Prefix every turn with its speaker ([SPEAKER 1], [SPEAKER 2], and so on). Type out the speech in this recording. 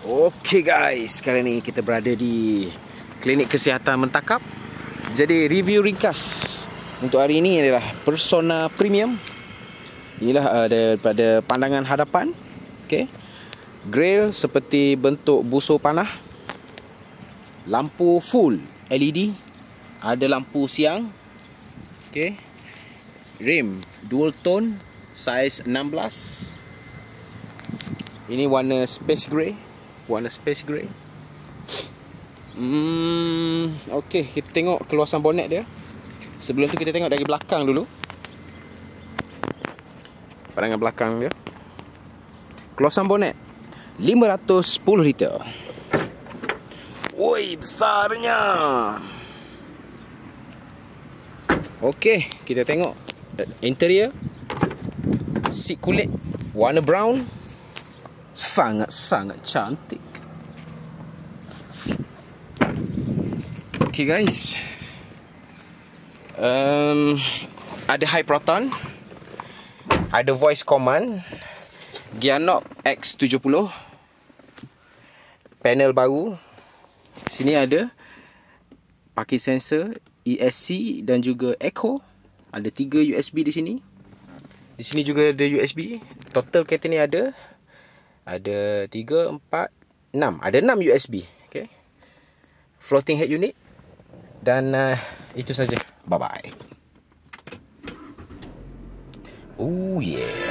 [SPEAKER 1] Okey guys, sekarang ni kita berada di Klinik Kesihatan Mentakap. Jadi review ringkas untuk hari ini adalah Persona Premium. Inilah daripada pandangan hadapan. Okey. Grill seperti bentuk busur panah. Lampu full LED. Ada lampu siang. Okey. Rim dual tone size 16. Ini warna space grey. Okey, kita tengok keluasan bonet dia. Sebelum tu kita tengok dari belakang dulu. Pandangan belakang dia. Keluasan bonet 510 liter. Woi, besarnya. Okey, kita tengok interior. Seat kulit warna brown. Sangat-sangat cantik. Okay guys, ada high proton, ada voice command, gear knob X70, panel baru. Sini ada parking sensor, ESC dan juga echo. Ada 3 USB di sini. Di sini juga ada USB. Total kereta ni ada 3, 4, 6. Ada 6 USB. Okay. Floating head unit. Dan itu saja. Bye bye. Oh yeah.